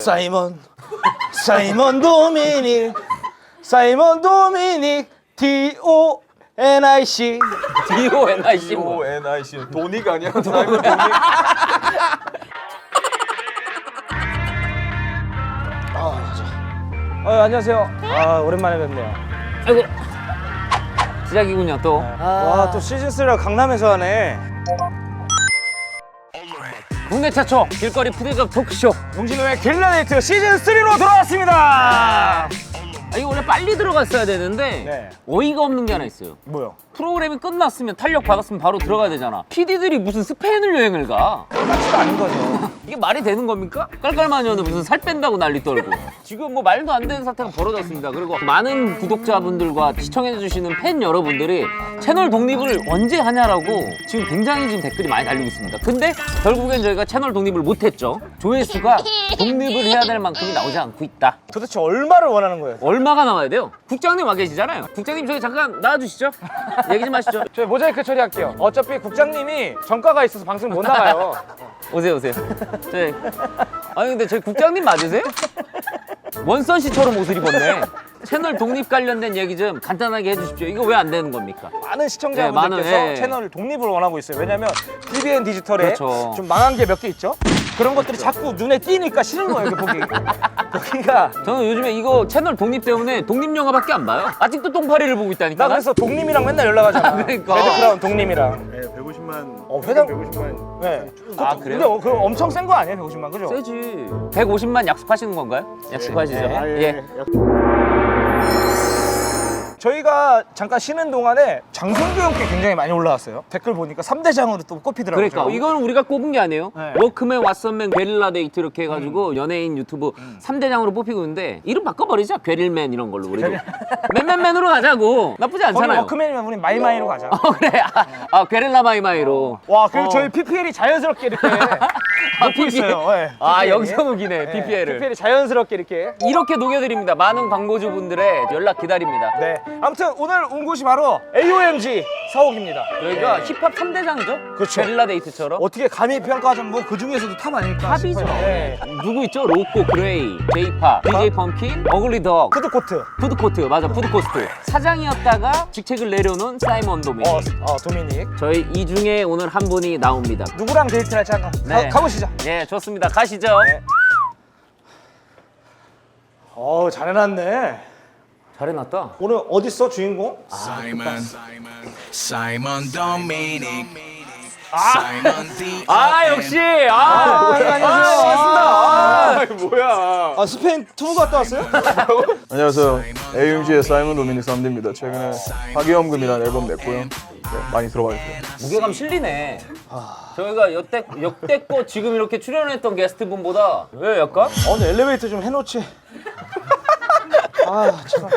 사이먼 도미닉 DONIC DONIC 뭐? DONIC 도닉 아니야? 사이먼 도닉. 안녕하세요. 오랜만에 뵙네요. 아이고 시작이군요 또. 와, 또 시즌3라 강남에서 하네. 국내 최초 길거리 푸드점 토크쇼. 용진호의 갤러데이트 시즌3로 돌아왔습니다. 이거 원래 빨리 들어갔어야 되는데 네. 어이가 없는 게 하나 있어요. 뭐요? 프로그램이 끝났으면 탄력 받았으면 바로 들어가야 되잖아. PD들이 무슨 스페인을 여행을 가? 똑같지도 않은 거죠. 이게 말이 되는 겁니까? 깔깔마녀는 무슨 살 뺀다고 난리 떨고. 지금 뭐 말도 안 되는 사태가 벌어졌습니다. 그리고 많은 구독자분들과 시청해주시는 팬 여러분들이 채널 독립을 언제 하냐라고 지금 굉장히 지금 댓글이 많이 달리고 있습니다. 근데 결국엔 저희가 채널 독립을 못했죠. 조회수가 독립을 해야 될 만큼이 나오지 않고 있다. 도대체 얼마를 원하는 거예요? 얼마가 나와야 돼요? 국장님 와 계시잖아요. 국장님 저희 잠깐 나와주시죠. 얘기 좀 하시죠. 저희 모자이크 처리할게요. 어차피 국장님이 전과가 있어서 방송 못 나가요. 오세요. 저희 아니 근데 저희 국장님 맞으세요? 원선 씨처럼 옷을 입었네. 채널 독립 관련된 얘기 좀 간단하게 해주십시오. 이거 왜 안 되는 겁니까? 많은 시청자분들께서 네, 많은, 예. 채널 독립을 원하고 있어요. 왜냐면 TVN 디지털에 그렇죠. 좀 망한 게 몇 개 있죠? 그런 것들이 자꾸 눈에 띄니까 싫은 거예요, 보기. 여기가. 저는 요즘에 이거 채널 독립 때문에 독립 영화밖에 안 봐요. 아직도 똥파리를 보고 있다니까. 나 그래서 독님이랑 맨날 연락하잖아. 그러니까. 레드크라운 독님이랑. 네, 150만. 회장 150만. 네. 아, 그래요? 근데 그거 엄청 센 거 아니에요, 150만, 그죠? 세지. 150만 약속하시는 건가요? 약속하시죠. 네. 예. 저희가 잠깐 쉬는 동안에 장성규 형께 굉장히 많이 올라왔어요. 댓글 보니까 3대장으로 또 꼽히더라고요. 그러니까 이거는 우리가 꼽은 게 아니에요. 네. 워크맨, 왓썸맨, 게릴라 데이트 이렇게 해가지고 연예인 유튜브 3대장으로 뽑히고 있는데 이름 바꿔버리자. 괴릴맨 이런 걸로 우리도. 맨맨맨으로 가자고. 나쁘지 거기 않잖아요. 워크맨이면 우리 마이마이로 가자. 그래. 괴릴라 마이마이로. 와, 그리고 저희 PPL이 자연스럽게 이렇게 높고 있어요. 네, 여기서 녹이네, PPL을. PPL이 자연스럽게 이렇게. 이렇게 녹여드립니다. 많은 광고주분들의 연락 기다립니다. 네. 아무튼 오늘 온 곳이 바로 AOMG 사옥입니다. 여기가 힙합 3대장이죠? 그렇죠. 게릴라 데이트처럼. 어떻게 감히 평가하자면 뭐 그 중에서도 탑 아닐까 탑이죠. 싶어요. 네. 누구 있죠? 로꼬, 그레이, 제이팝, DJ 펌킨, 어글리 덕, 푸드코트. 푸드코트, 맞아, 푸드코스트. 사장이었다가 직책을 내려놓은 사이먼 도미닉. 도미닉. 저희 이 중에 오늘 한 분이 나옵니다. 누구랑 데이트를 할지 한번 네. 가보시죠. 예, 좋습니다. 가시죠. 네. 잘 해놨네. 잘해놨다. 오늘 어디 있어 주인공? Simon Dominic. 역시. 안녕하세요. 뭐야? 스페인 투어 갔다 왔어요? 안녕하세요. AMG의 사이먼 도미닉 삼대입니다. 최근에 파괴연금이라는 앨범 냈고요. 네, 많이 들어봐 주세요. 무게감 실리네. 저희가 역대껏 지금 이렇게 출연했던 게스트분보다 왜 약간? 오늘 엘리베이터 좀 해놓지. 참.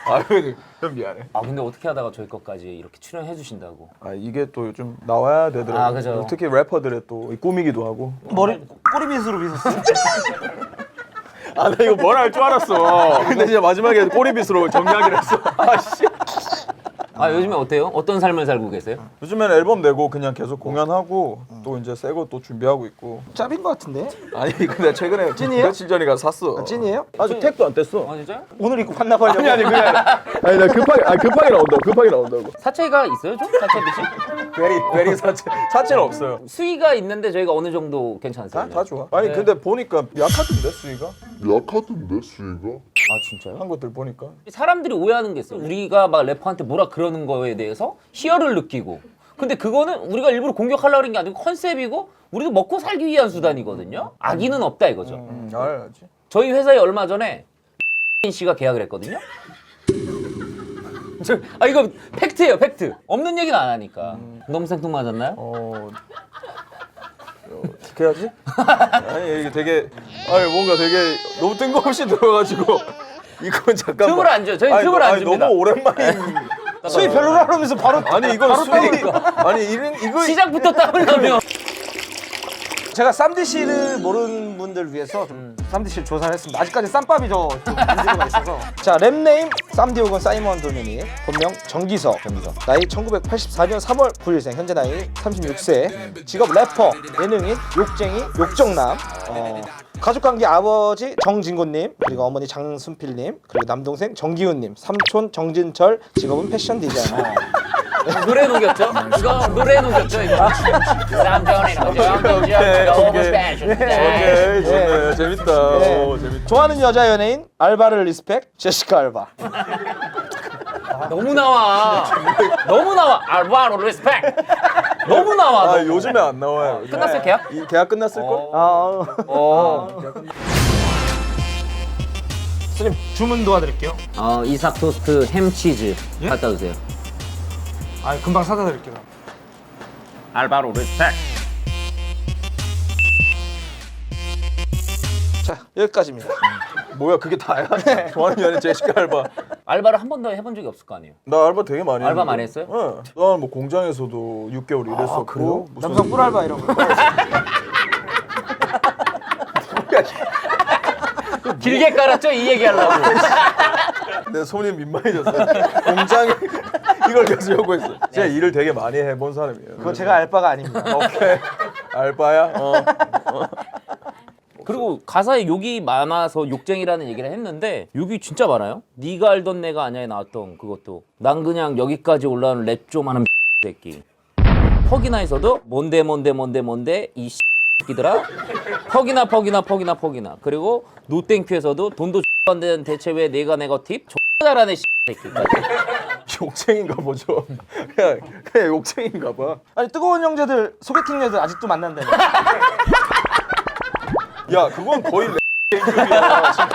아유, 좀 미안해. 근데 어떻게 하다가 저희 것까지 이렇게 출연해 주신다고. 이게 또 요즘 나와야 되더라고요. 그죠. 특히 래퍼들의 또 꿈이기도 하고. 머리 꼬리빗으로 빗었어. 나 이거 뭘 할 줄 알았어. 근데 진짜 마지막에 꼬리빗으로 정리하기로 했어. 씨. 요즘에 어때요? 어떤 삶을 살고 계세요? 요즘에는 앨범 내고 그냥 계속 공연하고 또 이제 새 거 또 준비하고 있고. 짭인 것 같은데? 아니 근데 최근에 찐이에요? 며칠 전에 가서 샀어. 찐이에요? 아직 택도 안 뗐어. 진짜요? 오늘 입고 만나보려고. 아니 그게 아니라. 아니 나 급하게 나온다고. 사채가 있어요 좀? 사채 빚이? 베리 사채는 없어요. 수위가 있는데 저희가 어느 정도 괜찮으세요? 다 좋아. 아니 네. 근데 보니까 약하던데 수위가? 진짜요? 한 것들 보니까. 사람들이 오해하는 게 있어요. 우리가 막 래퍼한테 뭐라 그러는 거에 대해서 희열을 느끼고 근데 그거는 우리가 일부러 공격하려고 하는 게 아니고 컨셉이고 우리도 먹고 살기 위한 수단이거든요. 악의는 없다 이거죠. 알지. 저희 회사에 얼마 전에 씨가 계약을 했거든요. 이거 팩트예요, 팩트. 없는 얘기는 안 하니까. 너무 생뚱맞았나요? 어떻게 해야지? 아니 이게 되게 뭔가 되게 너무 뜬금없이 들어가지고 이건 잠깐만. 틈을 안 줘요. 저희 틈을 안 줍니다. 너무 오랜만에. 수입 별로라 그러면서 바로 아니 이건 수익. 아니 이거 시작부터 땀을 나면 제가 쌈디씨를 모르는 분들 위해서 좀 쌈디씨를 조사를 했습니다. 아직까지 쌈밥이 좀 문제가 있어서. 자, 랩네임 쌈디 혹은 사이먼 도미닉, 본명 정기석, 나이 1984년 3월 9일생, 현재 나이 36세, 직업 래퍼, 예능인, 욕쟁이, 욕정남, 가족관계 아버지 정진곤님, 그리고 어머니 장순필님, 그리고 남동생 정기훈님, 삼촌 정진철, 직업은 패션 디자이너. 노래 녹였죠? 이거 노래 녹였죠? 이거. 오케이, 좋네. 재밌다. 오, 재밌다. 좋아하는 여자 연예인 알바를 리스펙, 제시카 알바. 너무 나와. 너무 나와. 알바로 리스펙. 너무 나와. 아, 너무. 요즘에 안 나와요. 끝났어요, 계약? 이 계약 끝났을걸? 선생님 주문 도와드릴게요. 이삭 토스트 햄치즈 갖다 주세요. 아, 금방 사다 드릴게요. 알바로 리스펙. 자, 여기까지입니다. 뭐야, 그게 다야? 좋아하는 연예인 제시카 알바. 알바를 한 번도 해본 적이 없을 거 아니에요? 나 알바 되게 많이 알바 했는데. 많이 했어요? 응. 나는 뭐 공장에서도 6개월 일했었고. 그래요? 무슨 남성 꿀 알바 이런 거. 길게 깔았죠? 이 얘기하려고. 내 손이 민망해졌어요. 공장에 이걸 계속 요구했어. 제가 일을 되게 많이 해본 사람이에요. 그거 제가 알바가 아닙니다. 오케이. 알바야? 그리고 가사에 욕이 많아서 욕쟁이라는 얘기를 했는데 욕이 진짜 많아요. 네가 알던 내가 아냐에 나왔던 그것도 난 그냥 여기까지 올라오는 랩 좀 하는 새끼. 퍽이나에서도 뭔데 이 새끼들아. 퍽이나. 그리고 노땡큐에서도 돈도 안 되는 대체 왜 내가 네거팁 잘하네 새끼까지. 욕쟁인가 보죠. 그냥 욕쟁인가 봐. 아니, 뜨거운 형제들 소개팅 여들 아직도 만난다며. 야, 그건 거의 레이급이야, 지금.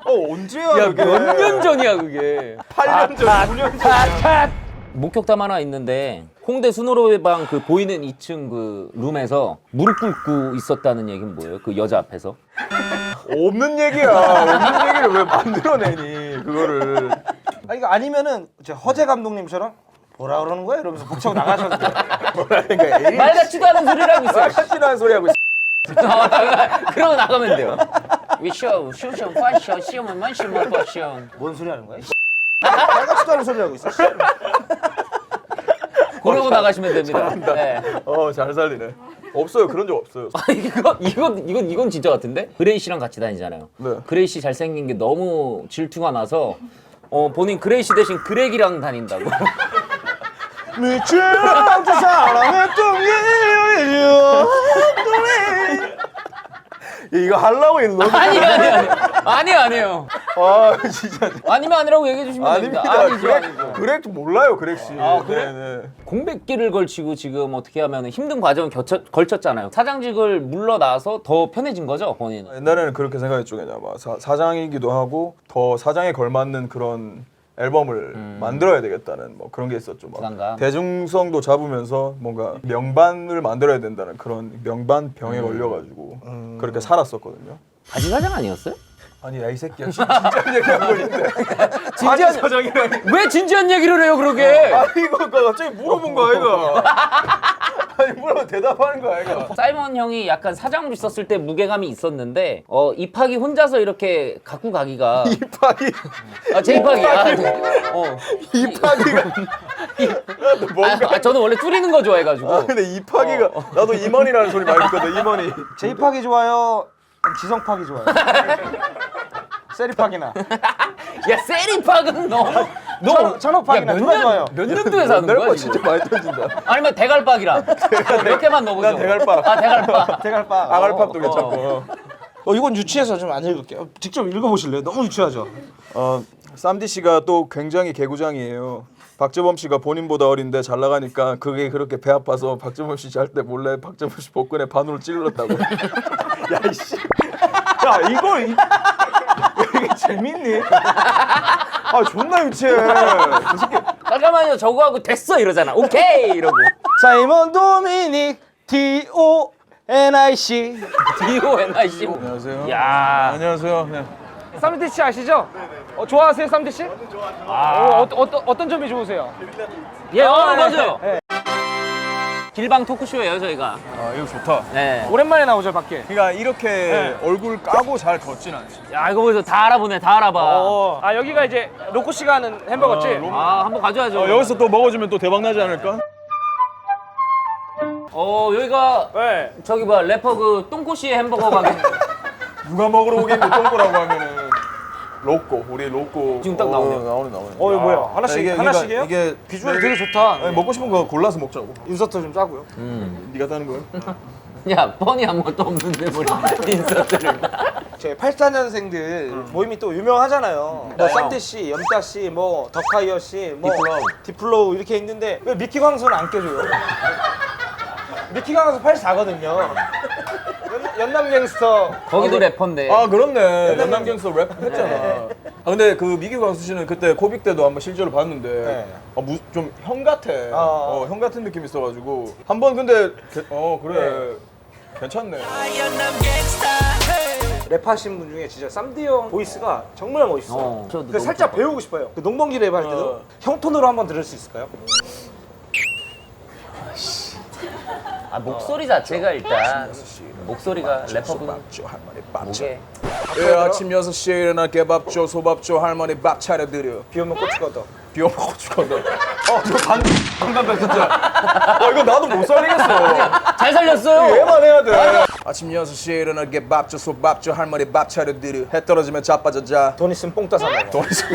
언제야, 그게? 몇 년 전이야 그게. 8년 전, 9년 전. 목격담 하나 있는데 홍대 수노로방 그 보이는 2층 그 룸에서 무릎 꿇고 있었다는 얘기는 뭐예요? 그 여자 앞에서? 없는 얘기야. 없는 얘기를 왜 만들어내니, 그거를. 아, 이거 아니면은 제 허재 감독님처럼 뭐라 그러는 거야? 이러면서 북치고 나가셔도 돼요. 뭐라니까, 에이. 말 같지도 않은 소리를 하고 있어요. 같지도 소리 하고 있어. 그러고 나가면 돼요. 위쇼, 슈션, 파쇼, 시험은 만시면 파쇼. 뭔 소리 하는 거야? 말같지도 않은 소리 하고 있어. 그러고 나가시면 됩니다. 네. 잘 살리네. 없어요. 그런 적 없어요. 아, 이건 진짜 같은데? 그레이 씨랑 같이 다니잖아요. 네. 그레이 씨 잘생긴 게 너무 질투가 나서 본인 그레이 씨 대신 그렉이랑 다닌다고. 미친 듯 사랑했던 게 이거 하려고 했는 거 아니에요. 아, 진짜. 아니면 아니라고 얘기해 주시면 됩니다. 아닙니다. 아니죠. 그렉 몰라요, 그렉 씨. 아, 그래? 네. 공백기를 걸치고 지금 어떻게 하면 힘든 과정을 걸쳤잖아요. 사장직을 물러나서 더 편해진 거죠, 본인은. 옛날에는 그렇게 생각했죠. 그냥 막 사장이기도 하고 더 사장에 걸맞는 그런 앨범을 만들어야 되겠다는 뭐 그런 게 있었죠. 막 부담감. 대중성도 잡으면서 뭔가 명반을 만들어야 된다는 그런 명반 병에 걸려가지고 그렇게 살았었거든요. 바지 사장 아니었어요? 아니, 야, 이 새끼야. 진짜 얘기하고 있는데. 진지한 사장이라니. 왜 진지한 얘기를 해요, 그러게? 아니, 이거 갑자기 물어본 거 아이가. 아니, 물어보면 대답하는 거 아이가. 사이먼 형이 약간 사장으로 있었을 때 무게감이 있었는데 입학이 혼자서 이렇게 갖고 가기가 입학이. 제 입학이 입학이가. 뭔가. 저는 원래 줄이는 거 좋아해가지고 근데 이파기가 나도 임원이라는 소리 많이 듣거든. 임원이. 제이팍이 좋아요? 지성팍이 좋아요? 세리팍이나 야 세리팍은 너 천옥팍이나 누가 좋아요? 몇 년도에 사는 거야 거 지금? 진짜 많이 던진다. 아니면 대갈박이랑 몇 개만 넣어보죠. 난 대갈박. 대갈박. 대갈팍. 아갈팝도 괜찮고. 이건 유치해서 좀 안 읽을게요. 직접 읽어보실래요? 너무 유치하죠? 쌈디 씨가 또 굉장히 개구장이에요. 박재범 씨가 본인보다 어린데 잘 나가니까 그게 그렇게 배 아파서 박재범 씨 잘 때 몰래 박재범 씨 복근에 바늘을 찔렀다고. 야, 이씨. 야, 이게 재밌니? 아, 존나 유치해. 잠깐만요, 저거 하고 됐어 이러잖아. 오케이 이러고. 사이먼 도미닉 DONIC. DONIC. 안녕하세요. 야. 안녕하세요. 네. 쌈디 씨 아시죠? 좋아하세요, 쌈디 씨? 어떤 점이 좋으세요? 예, 맞아요. 길방 토크쇼예요 저희가. 아 이거 좋다. 네. 오랜만에 나오죠 밖에. 그러니까 이렇게 얼굴 까고 잘 걷진 않지. 야 이거 보세요. 다 알아보네. 다 알아봐. 아 여기가 이제 로코 씨가 하는 햄버거집. 아 한번 가져야죠. 여기서 또 먹어주면 또 대박 나지 않을까? 여기가 네. 저기 뭐야 래퍼 그 똥꼬씨의 햄버거 가게. 누가 먹으러 오겠는데 똥꼬라고 하면은 로꼬 우리 로꼬 지금 딱 나오네요. 나오네. 이거 뭐야? 하나씩 이게 하나씩이에요? 이게 비주얼이 되게 좋다. 아니, 먹고 싶은 거 골라서 먹자고. 인서트 좀 짜고요. 네가 따는 거야? 야 뻔히 아무것도 없는데 뭘 인서트를. 제 84년생들 모임이 또 유명하잖아요. 뭐 쌈디 씨, 염따 씨, 뭐 덕하이어 씨, 뭐 디플로우 이렇게 있는데 왜 미키 광수는 안 껴줘요? 미키 광수 84거든요. 연남 갱스터. 거기도 래퍼인데. 아 그렇네. 연남경서 랩 했잖아. 아 근데 그 미키 광수 씨는 그때 코빅 때도 한번 실제로 봤는데 네. 좀 형 같아. 형 같은 느낌 있어가지고 한번 근데 그래 괜찮네. 랩하신 분 중에 진짜 쌈디 형 보이스가 정말 멋있어. 저도 그 너무 살짝 배우고 싶어요. 그 농번기 랩 할 때도 형 톤으로 한번 들을 수 있을까요? 목소리 자체가 일단 목소리가 래퍼분 목에 예, 아침 6시에 일어나 개밥 줘, 소밥 줘, 할머니 밥 차려드려. 비 오면 고추 걷어. 비 오면 고추 건다. 저 반감다 진짜. 이거 나도 못 살리겠어. 잘 살렸어요. 얘만 해야 돼. 아침 6시에 일어나 개밥 줘, 소밥 줘, 할머니 밥 차려드려. 해 떨어지면 자빠져 자. 돈 있으면 뽕 따서 먹어. 돈 있어.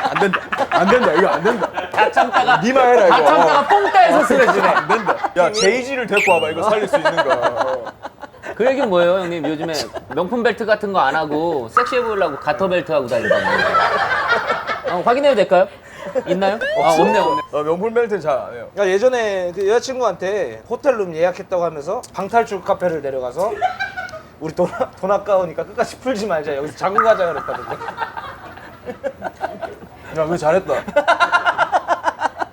안 된다. 안 된다. 이거 안 된다. 다 참다가 니만 해라 이거. 다 참다가 뽕따에서 쓰러지네. 안 된다. 야, 제이지를 데리고 와봐. 이거 살릴 수 있는 거야. 그 얘기는 뭐예요, 형님? 요즘에 명품 벨트 같은 거 안 하고 섹시해 보이려고 가터 벨트 하고 다닌다는 거. 확인해도 될까요? 있나요? 없네. 명품 벨트는 잘 안 해요. 야, 예전에 그 여자친구한테 호텔룸 예약했다고 하면서 방탈출 카페를 내려가서 우리 돈 아까우니까 끝까지 풀지 말자. 여기서 자고 가자 그랬거든요. 야, 그거 잘했다.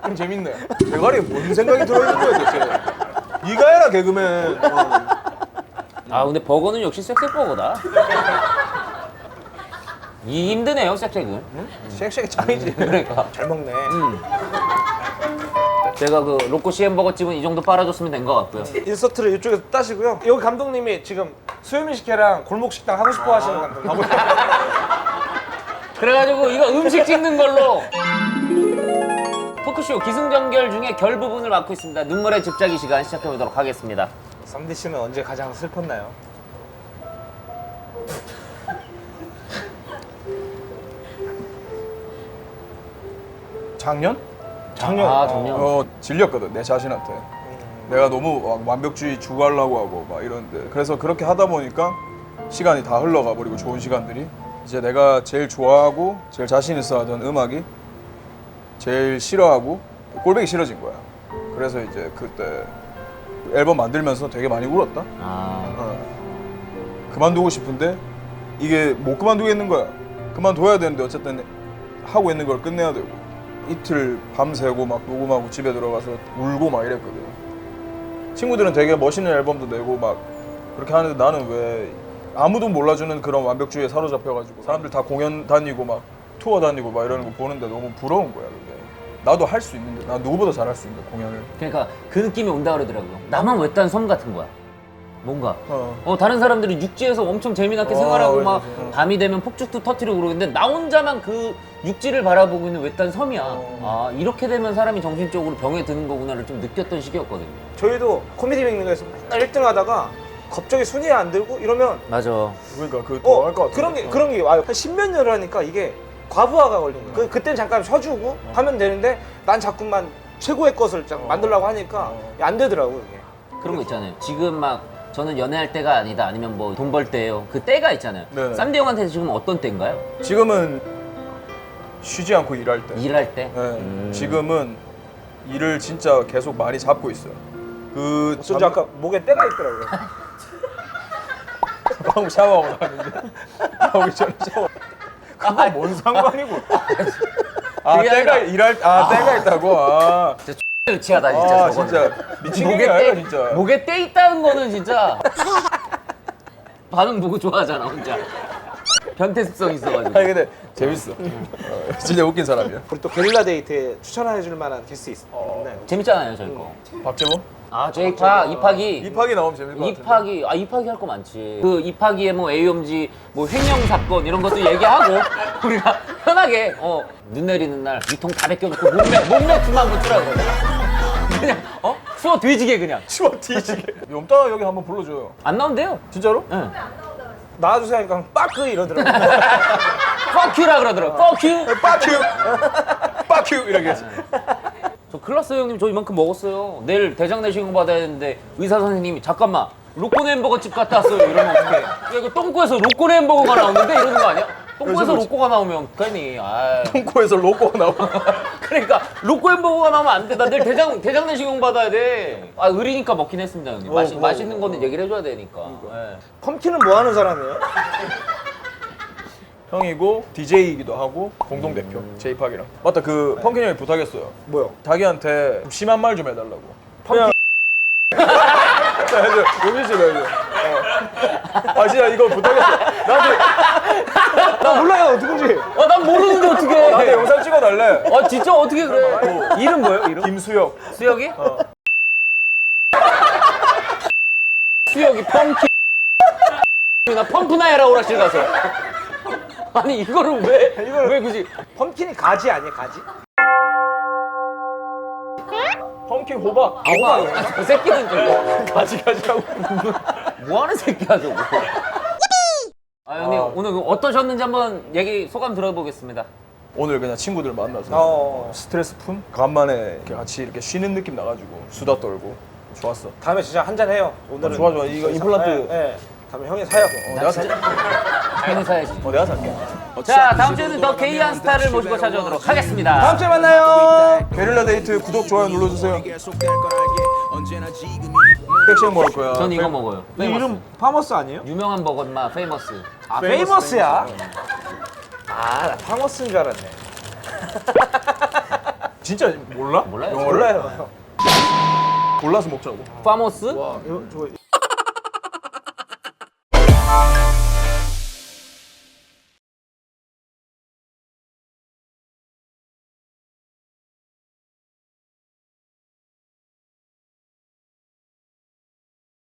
좀 재밌네. 대가리에 뭔 생각이 들어있는 거야, 대체. 네가 해라, 개그맨. 근데 버거는 역시 섹시버거다. 이 힘드네요, 섹시는. 쉑쉑이 짱이지. 그러니까. 잘 먹네. 제가 그 로꼬시 햄버거 집은 이 정도 빨아줬으면 된 것 같고요. 인서트를 이쪽에서 따시고요. 여기 감독님이 지금 수요미 식혜랑 골목 식당 하고 싶어 하시는 감독님. 그래가지고 이거 음식 찍는 걸로 토크쇼 기승전결 중에 결 부분을 맡고 있습니다. 눈물의 집자기 시간 시작해보도록 하겠습니다. 쌈디 씨는 언제 가장 슬펐나요? 작년? 작년. 작년. 질렸거든, 내 자신한테. 내가 너무 완벽주의 추구하려고 하고 막 이러는데. 그래서 그렇게 하다 보니까 시간이 다 흘러가 버리고 좋은 시간들이. 이제 내가 제일 좋아하고 제일 자신 있어 하던 음악이 제일 싫어하고 꼴보기 싫어진 거야. 그래서 이제 그때 앨범 만들면서 되게 많이 울었다. 그만두고 싶은데 이게 못 그만두겠는 거야. 그만둬야 되는데 어쨌든 하고 있는 걸 끝내야 되고 이틀 밤새고 막 녹음하고 집에 들어가서 울고 막 이랬거든. 친구들은 되게 멋있는 앨범도 내고 막 그렇게 하는데 나는 왜 아무도 몰라주는 그런 완벽주의에 사로잡혀가지고 사람들 다 공연 다니고 막 투어 다니고 막 이러는 거 보는데 너무 부러운 거야. 근데 나도 할 수 있는데 나 누구보다 잘할 수 있는데 공연을. 그러니까 그 느낌이 온다 그러더라고요. 나만 외딴 섬 같은 거야. 뭔가. 다른 사람들이 육지에서 엄청 재미나게 생활하고 맞아, 막 밤이 되면 폭죽도 터트리고 그러는데 나 혼자만 그 육지를 바라보고 있는 외딴 섬이야. 이렇게 되면 사람이 정신적으로 병에 드는 거구나를 좀 느꼈던 시기였거든요. 저희도 코미디 빅리그에서 맨날 1등 하다가 갑자기 순위에 안 들고 이러면 맞아. 그러니까 그거 할 것 같아. 그런 게 와요. 한 10몇 년을 하니까 이게 과부하가 걸린 거야. 그땐 잠깐 쉬어주고 하면 되는데 난 자꾸만 최고의 것을 만들려고 하니까 안 되더라고 이게. 그런 거 있잖아요. 지금 막 저는 연애할 때가 아니다 아니면 뭐 돈 벌 때예요. 그 때가 있잖아요. 네. 쌈디 형한테 지금 어떤 때인가요? 지금은 쉬지 않고 일할 때. 일할 때? 네. 지금은 일을 진짜 계속 많이 잡고 있어요. 그 어쩐지 아까 목에 때가 있더라고요. 방금 샤워하고 나왔는데 나오기 전에 샤워. 그거 뭔 상관이고? 그게 때가 아니라- 일할 때가 있다고. 유치하다 진짜. 아 저거는. 진짜 미친 게 아니라 진짜. 목에 때 있다는 거는 진짜 반응 보고 좋아하잖아 혼자. 변태 습성이 있어가지고. 아니 근데 재밌어. 진짜 웃긴 사람이야. 우리 또 게릴라 데이트에 추천해줄 만한 게스트 있나요? 재밌잖아요 저희 거. 박재범? 아 제이파 이파기. 이파기 나오면 재밌을 것 같은데. 이파기 이파기 할 거 많지. 그 이파기의 뭐 AOMG 뭐 횡령 사건 이런 것도 얘기하고 우리가 편하게 눈 내리는 날 위통 다 벗겨놓고 몸매트만 붙으라고 그냥 추워 뒤지게 그냥 추워 뒤지게. 염따 여기 한번 불러줘요. 안 나온대요. 진짜로? 응. 나와주세요 하니까 빠크 이러더라고요. 뻑큐라 그러더라고. 뻑큐. 빠큐! 빠큐! 이렇게 해서. 저 큰일 났어요 형님. 저 이만큼 먹었어요. 내일 대장 내시경 받아야 되는데 의사 선생님이 잠깐만 로꼬네 햄버거 집 갔다 왔어요 이러면 어떡해. 야 이거 똥꼬에서 로꼬네 햄버거가 나오는데 이러는 거 아니야? 똥꼬에서 로꼬가 나오면 괜히 똥코에서 로고가 나오고. 그러니까 로꼬 햄버거가 나오면 안 돼. 나 내일 대장 내시경 받아야 돼. 아 의리니까 먹긴 했습니다 형님. 맛있는 거는 얘기를 해줘야 되니까. 예. 펌킨은 뭐 하는 사람이에요? 형이고 DJ이기도 하고 공동대표 제이팍이랑. 맞다, 그 펑킨 형이 부탁했어요. 뭐요? 자기한테 좀 심한 말 좀 해달라고. 그냥 해줘. 용진 씨도 해줘. 아 진짜 이거 부탁했어. 나한테 나 몰라요 누군지. 난 모르는데 어떻게? 나한테 영상 찍어달래. 진짜 어떻게 그래? 이름 뭐예요? 이름? 김수혁. 수혁이? 수혁이 펌킨. 나 펌프나 해라 오락실 가서. 아니 이거를 왜 굳이? 펌킨이 가지 아니야 가지? 펑킨 호박. 저 새끼는 저거. 가지가지 하고. 뭐 하는 새끼야 저거. 형님 오늘 어떠셨는지 한번 얘기 소감 들어보겠습니다. 오늘 그냥 친구들 만나서 스트레스 푼? 간만에 이렇게 같이 이렇게 쉬는 느낌 나가지고 수다 떨고 좋았어. 다음에 진짜 한잔 해요. 오늘은 좋아 좋아. 이거 임플란트. 네. 다음에 형이 사요. 내가 살게. 당연히 사야지. 내가 살게. 자 다음 주에는 더 게이한 스타를 모시고 찾아오도록 하겠습니다. 다음 주에 만나요. 게릴라 데이트 구독 좋아요 눌러주세요. 백시행 먹을 거야. 전 이거 먹어요. 이 이름 파머스 아니에요? 유명한 버거 인마 페이머스. 아 페이머스야? 나 파머스인 줄 알았네. 진짜 몰라? 몰라요. 영어를? 몰라요. 몰라서 먹자고. 파머스? 이거 저거